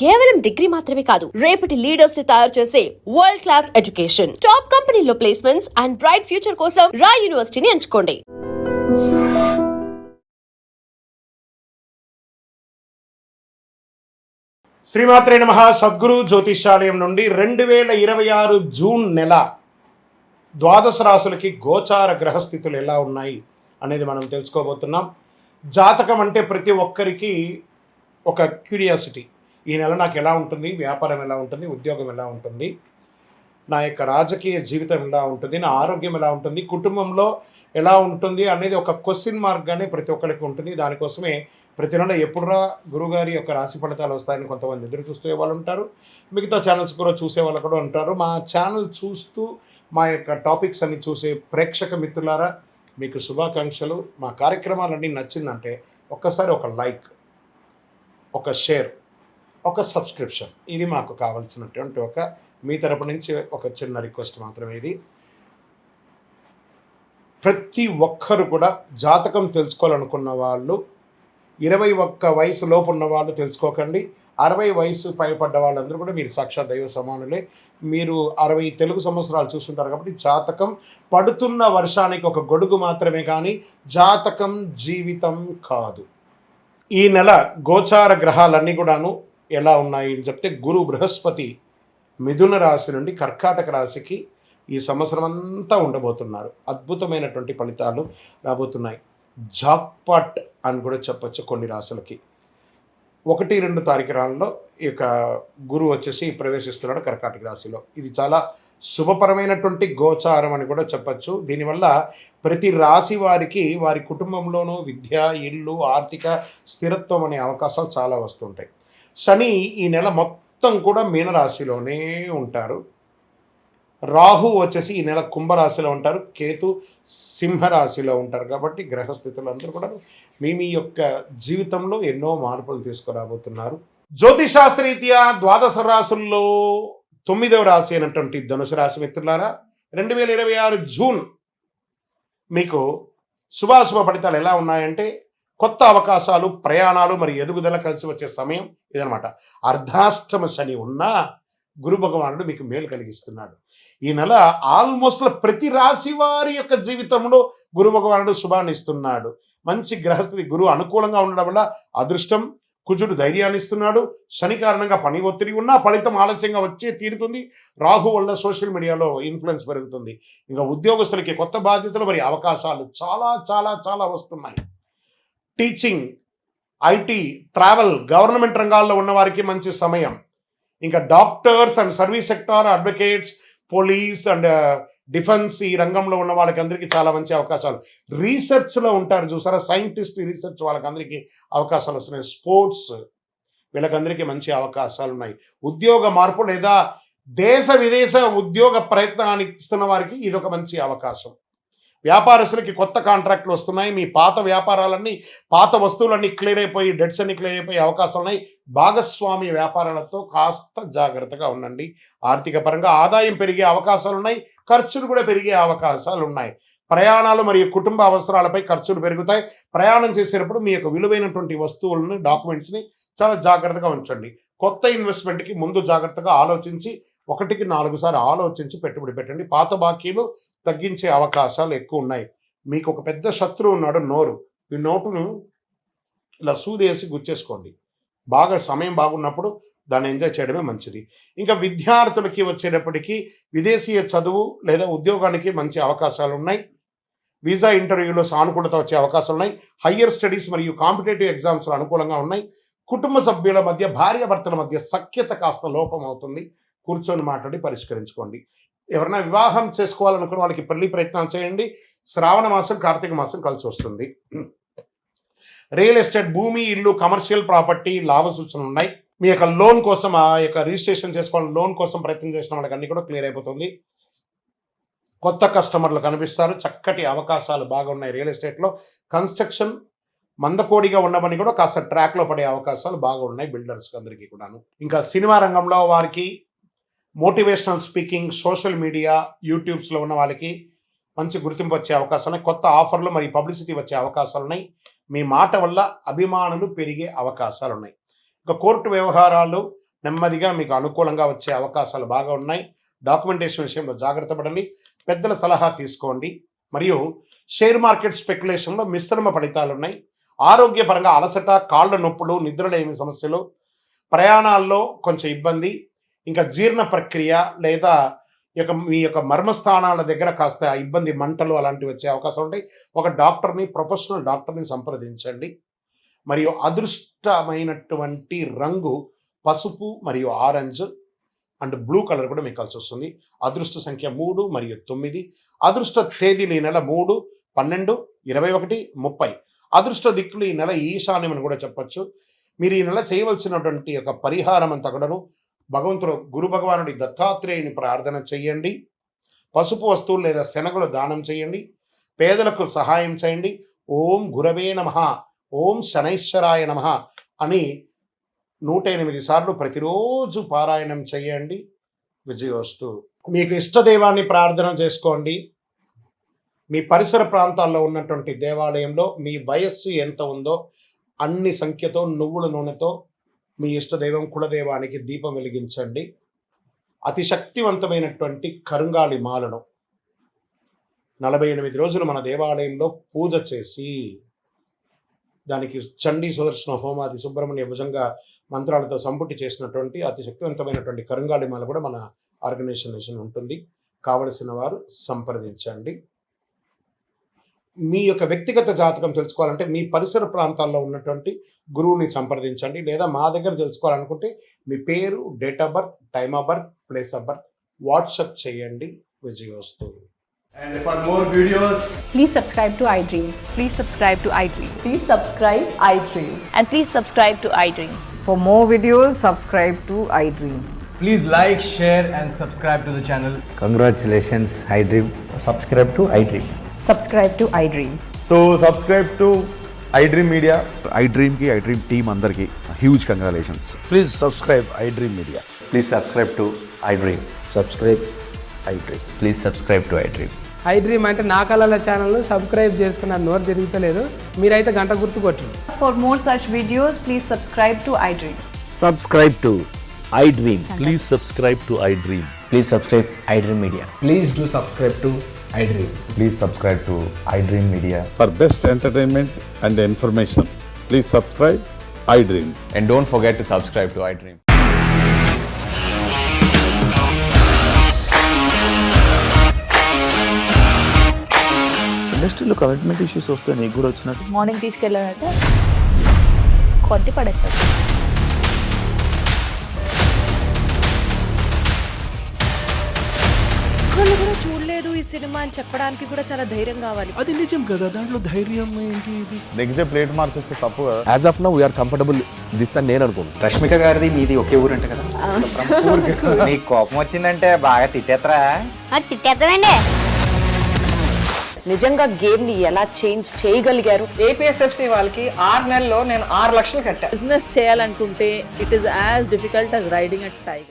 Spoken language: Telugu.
కేవలం డిగ్రీ మాత్రమే కాదు, రేపటి లీడర్స్ ని తయారు చేసే వరల్డ్ క్లాస్ ఎడ్యుకేషన్, టాప్ కంపెనీలో ప్లేస్మెంట్స్ అండ్ బ్రైట్ ఫ్యూచర్ కోసం రాయ్ యూనివర్సిటీని ఎంచుకోండి. శ్రీమాత్రే నమః. సద్గురు జ్యోతిషాలయం నుండి 2026 జూన్ నెల ద్వాదశ రాశులకి గోచార గ్రహస్థితులు ఎలా ఉన్నాయి అనేది మనం తెలుసుకోబోతున్నాం. జాతకం అంటే ప్రతి ఒక్కరికి ఒక క్యూరియాసిటీ. ఈ నెల నాకు ఎలా ఉంటుంది, వ్యాపారం ఎలా ఉంటుంది, ఉద్యోగం ఎలా ఉంటుంది, నా యొక్క రాజకీయ జీవితం ఎలా ఉంటుంది, నా ఆరోగ్యం ఎలా ఉంటుంది, కుటుంబంలో ఎలా ఉంటుంది అనేది ఒక క్వశ్చన్ మార్క్గానే ప్రతి ఒక్కరికి ఉంటుంది. దానికోసమే ప్రతి నెల ఎప్పుడురా గురుగారి యొక్క రాశి ఫలితాలు వస్తాయని కొంతమంది ఎదురు చూసే వాళ్ళు ఉంటారు. మిగతా ఛానల్స్ కూడా చూసే వాళ్ళు కూడా ఉంటారు. మా ఛానల్ చూస్తూ మా యొక్క టాపిక్స్ అన్ని చూసే ప్రేక్షక మిత్రులారా, మీకు శుభాకాంక్షలు. మా కార్యక్రమాలన్నీ నచ్చిందంటే ఒక్కసారి ఒక లైక్, ఒక షేర్, ఒక సబ్స్క్రిప్షన్, ఇది మాకు కావాల్సినటువంటి ఒక మీ తరపు నుంచి ఒక చిన్న రిక్వెస్ట్ మాత్రమే. ఇది ప్రతి ఒక్కరు కూడా జాతకం తెలుసుకోవాలనుకున్న వాళ్ళు 21 వయసు లోపు ఉన్న వాళ్ళు తెలుసుకోకండి. 60 వయసు పైపడ్డ వాళ్ళందరూ కూడా మీరు సాక్షాత్ దైవ సమానులే. మీరు 60 తెలుగు సంవత్సరాలు చూస్తుంటారు కాబట్టి జాతకం పడుతున్న వర్షానికి ఒక గొడుగు మాత్రమే, కానీ జాతకం జీవితం కాదు. ఈ నెల గోచార గ్రహాలన్నీ కూడాను ఎలా ఉన్నాయి అని చెప్తే, గురు బృహస్పతి మిథున రాశి నుండి కర్కాటక రాశికి ఈ సంవత్సరం అంతా ఉండబోతున్నారు. అద్భుతమైనటువంటి ఫలితాలు రాబోతున్నాయి. జాక్పాట్ అని కూడా చెప్పచ్చు కొన్ని రాశులకి. 1-2 తారీఖులలో ఈ యొక్క గురువు వచ్చేసి ప్రవేశిస్తున్నాడు కర్కాటక రాశిలో. ఇది చాలా శుభపరమైనటువంటి గోచారం అని కూడా చెప్పచ్చు. దీనివల్ల ప్రతి రాశి వారికి వారి కుటుంబంలోనూ విద్య, ఇల్లు, ఆర్థిక స్థిరత్వం అనే అవకాశాలు చాలా వస్తుంటాయి. శని ఈ నెల మొత్తం కూడా మీనరాశిలోనే ఉంటారు. రాహు వచ్చేసి ఈ నెల కుంభరాశిలో ఉంటారు. కేతు సింహరాశిలో ఉంటారు. కాబట్టి గ్రహస్థితులు అందరూ కూడా మీ యొక్క జీవితంలో ఎన్నో మార్పులు తీసుకురాబోతున్నారు. జ్యోతిశాస్త్రరీత్యా ద్వాదశ రాశుల్లో 9వ రాశి అయినటువంటి ధనుసు రాశి మిత్రులారా, 2026 జూన్ మీకు శుభాశుభ ఫలితాలు ఎలా ఉన్నాయంటే, కొత్త అవకాశాలు, ప్రయాణాలు మరి ఎదుగుదల కలిసి వచ్చే సమయం ఇదనమాట. అర్ధాష్టమ శని ఉన్నా గురు భగవానుడు మీకు మేలు కలిగిస్తున్నాడు. ఈ నెల ఆల్మోస్ట్ ప్రతి రాశి వారి యొక్క జీవితంలో గురు భగవానుడు శుభాన్ని ఇస్తున్నాడు. మంచి గ్రహస్థితి, గురువు అనుకూలంగా ఉండడం వల్ల అదృష్టం, కుజుడు ధైర్యాన్ని ఇస్తున్నాడు. శని కారణంగా పని ఒత్తిడి ఉన్నా ఫలితం ఆలస్యంగా వచ్చే తీరుతుంది. రాహు వల్ల సోషల్ మీడియాలో ఇన్ఫ్లుయెన్స్ పెరుగుతుంది. ఇంకా ఉద్యోగస్తులకి కొత్త బాధ్యతలు మరి అవకాశాలు చాలా చాలా చాలా వస్తున్నాయి. టీచింగ్, ఐటీ, ట్రావెల్, గవర్నమెంట్ రంగాల్లో ఉన్న వారికి మంచి సమయం. ఇంకా doctors and service sector, advocates, police and defence ఈ రంగంలో ఉన్న వాళ్ళకి అందరికీ చాలా మంచి అవకాశాలు. రీసెర్చ్లో ఉంటారు చూసారా, సైంటిస్ట్, రీసెర్చ్ వాళ్ళకి అందరికీ అవకాశాలు వస్తున్నాయి. స్పోర్ట్స్ వీళ్ళకందరికీ మంచి అవకాశాలు ఉన్నాయి. ఉద్యోగ మార్పు లేదా దేశ విదేశ ఉద్యోగ ప్రయత్నానికి ఇస్తున్న వారికి ఇది ఒక మంచి అవకాశం. వ్యాపారస్తులకి కొత్త కాంట్రాక్ట్లు వస్తున్నాయి. మీ పాత వ్యాపారాలన్నీ, పాత వస్తువులన్నీ క్లియర్ అయిపోయి, డెట్స్ అన్ని క్లియర్ అయిపోయి అవకాశాలు ఉన్నాయి. భాగస్వామ్య వ్యాపారాలతో కాస్త జాగ్రత్తగా ఉండండి. ఆర్థిక పరంగా ఆదాయం పెరిగే అవకాశాలు ఉన్నాయి, ఖర్చులు కూడా పెరిగే అవకాశాలు ఉన్నాయి. ప్రయాణాలు మరియు కుటుంబ అవసరాలపై ఖర్చులు పెరుగుతాయి. ప్రయాణం చేసేటప్పుడు మీ యొక్క విలువైనటువంటి వస్తువులను, డాక్యుమెంట్స్ని చాలా జాగ్రత్తగా ఉంచండి. కొత్త ఇన్వెస్ట్మెంట్కి ముందు జాగ్రత్తగా ఆలోచించి 1కి 4 సార్లు ఆలోచించి పెట్టుబడి పెట్టండి. పాత బాకీలు తగ్గించే అవకాశాలు ఎక్కువ ఉన్నాయి. మీకు ఒక పెద్ద శత్రువు ఉన్నాడు, నోరు. ఈ నోటును ఇలా సూదేసి గుచ్చేసుకోండి. బాగా సమయం బాగున్నప్పుడు దాన్ని ఎంజాయ్ చేయడమే మంచిది. ఇంకా విద్యార్థులకి వచ్చేటప్పటికీ విదేశీయ చదువు లేదా ఉద్యోగానికి మంచి అవకాశాలు ఉన్నాయి. వీసా ఇంటర్వ్యూలో సానుకూలత వచ్చే అవకాశాలు ఉన్నాయి. హయ్యర్ స్టడీస్ మరియు కాంపిటేటివ్ ఎగ్జామ్స్లో అనుకూలంగా ఉన్నాయి. కుటుంబ సభ్యుల మధ్య, భార్యాభర్తల మధ్య సఖ్యత కాస్త లోపం అవుతుంది. కూర్చొని మాట్లాడి పరిష్కరించుకోండి. ఎవరైనా వివాహం చేసుకోవాలనుకున్న వాళ్ళకి పెళ్లి ప్రయత్నాలు చేయండి. శ్రావణ మాసం, కార్తీక మాసం కలిసి వస్తుంది. రియల్ ఎస్టేట్, భూమి, ఇల్లు, కమర్షియల్ ప్రాపర్టీ లాభ సూచనలు ఉన్నాయి. మీ యొక్క లోన్ కోసం, ఆ యొక్క రిజిస్ట్రేషన్ చేసుకోవాలి, లోన్ కోసం ప్రయత్నం చేసిన వాళ్ళకి అన్ని కూడా క్లియర్ అయిపోతుంది. కొత్త కస్టమర్లు కనిపిస్తారు. చక్కటి అవకాశాలు బాగున్నాయి. రియల్ ఎస్టేట్లో కన్స్ట్రక్షన్ మందకోడిగా ఉండమని కూడా కాస్త ట్రాక్లో పడే అవకాశాలు బాగా ఉన్నాయి బిల్డర్స్కి అందరికీ కూడాను. ఇంకా సినిమా రంగంలో వారికి, మోటివేషనల్ స్పీకింగ్, సోషల్ మీడియా, యూట్యూబ్స్లో ఉన్న వాళ్ళకి మంచి గుర్తింపు వచ్చే అవకాశాలు ఉన్నాయి. కొత్త ఆఫర్లు మరియు పబ్లిసిటీ వచ్చే అవకాశాలు ఉన్నాయి. మీ మాట వల్ల అభిమానులు పెరిగే అవకాశాలు ఉన్నాయి. ఇంకా కోర్టు వ్యవహారాలు, నెమ్మదిగా మీకు అనుకూలంగా వచ్చే అవకాశాలు బాగా ఉన్నాయి. డాక్యుమెంటేషన్ విషయంలో జాగ్రత్త పడండి, పెద్దల సలహా తీసుకోండి. మరియు షేర్ మార్కెట్ స్పెక్యులేషన్లో మిశ్రమ ఫలితాలు ఉన్నాయి. ఆరోగ్యపరంగా అలసట, కాళ్ళ నొప్పులు, నిద్రలేమి సమస్యలు, ప్రయాణాల్లో కొంచెం ఇబ్బంది, ఇంకా జీర్ణ ప్రక్రియ లేదా మీ యొక్క మర్మస్థానాల దగ్గర కాస్త ఇబ్బంది, మంటలు అలాంటివి వచ్చే అవకాశం ఉంటాయి. ఒక డాక్టర్ని, ప్రొఫెషనల్ డాక్టర్ని సంప్రదించండి. మరియు అదృష్టమైనటువంటి రంగు పసుపు మరియు ఆరెంజ్ అండ్ బ్లూ కలర్ కూడా మీకు కలిసి వస్తుంది. అదృష్ట సంఖ్య 3 మరియు 9. అదృష్ట తేదీలు ఈ నెల 3, 12, 21, 30. అదృష్ట దిక్కులు ఈ నెల ఈశాన్యం అని కూడా చెప్పొచ్చు. మీరు ఈ నెల చేయవలసినటువంటి యొక్క పరిహారం అంతా కూడాను భగవంతుడు గురు భగవానుడి దత్తాత్రేయుని ప్రార్థన చేయండి. పసుపు వస్తువులు లేదా శనగలు దానం చేయండి. పేదలకు సహాయం చేయండి. ఓం గురవే నమః, ఓం శనైశ్వరాయ నమః అని 108 సార్లు ప్రతిరోజు పారాయణం చేయండి. విజయోస్తు. మీకు ఇష్టదైవాన్ని ప్రార్థన చేసుకోండి. మీ పరిసర ప్రాంతాల్లో ఉన్నటువంటి దేవాలయంలో మీ వయస్సు ఎంత ఉందో అన్ని సంఖ్యతో నువ్వుల నూనెతో మీ ఇష్టదైవం కులదైవానికి దీపం వెలిగించండి. అతి శక్తివంతమైనటువంటి కరుంగాలి మాలను 48 రోజులు మన దేవాలయంలో పూజ చేసి దానికి చండీ సుదర్శన హోమాది సుబ్రహ్మణ్య భుజంగా మంత్రాలతో సంపుటి చేసినటువంటి అతి శక్తివంతమైనటువంటి కరుంగాలి మాల కూడా మన ఆర్గనైజేషన్ ఉంటుంది. కావలసిన వారు సంప్రదించండి. మీ యొక్క వ్యక్తిగత జాతకం తెలుసుకోవాలంటే మీ పరిసర ప్రాంతాల్లో ఉన్నటువంటి గురువుని సంప్రదించండి. లేదా మా దగ్గర తెలుసుకోవాలనుకుంటే మీ పేరు, date of birth, time of birth, place of birth WhatsApp చేయండి. విజయోస్తు. And for more videos, Please subscribe to iDream. Please subscribe to iDream. Please subscribe iDream. And please subscribe to iDream. For more videos, subscribe to iDream. please like, share and subscribe to the channel. Congratulations, iDream. subscribe to iDream. Subscribe to iDream. So subscribe to iDream Media. iDream ki iDream team andarki huge congratulations. Please subscribe iDream Media. Please subscribe to iDream. Subscribe iDream. Please subscribe to iDream. iDream అంటే నా కళల ఛానల్ను సబ్స్క్రైబ్ చేసుకున్న నోరు తిరుగుతలేదు, మీరైతే గంట గుర్తు కొట్టండి. For more such videos, please subscribe to iDream. Subscribe to iDream. Please subscribe to iDream. Please subscribe iDream Media. Please do subscribe to iDream. Please subscribe to iDream Media. For best entertainment and information, please subscribe iDream. And don't forget to subscribe to iDream. ఇండస్ట్రీలో కమిట్మెంట్ ఇష్యూస్ వస్తే నీకు కూడా వచ్చినట్టు మార్నింగ్ తీసుకెళ్ళారంటే కొట్టి పడేశారు. ఒక్కళ్ళు కూడా చూడలేదు ఈ సినిమా అని చెప్పడానికి కూడా చాలా ధైర్యం కావాలి. అది నిజం కదా, దాంట్లో ధైర్యం ఏంటి? ఇది నెక్స్ట్ డే ప్లేట్ మార్చేస్తే తప్పు కదా. As of now, we are comfortable this అని నేను అనుకుంటున్నాను. రష్మిక గారిది మీది ఒకే ఊరు అంటే కదా. నీకు కోపం వచ్చిందంటే బాగా తిట్టేత్తరా? తిట్టేద్దామండి. నిజంగా గేమ్ ని ఎలా చేంజ్ చేయగలిగారు? APSFC వాళ్ళకి 6 నెలల్లో నేను 6 లక్షలు కట్టా. బిజినెస్ చేయాలనుకుంటే it is as difficult as riding a tiger.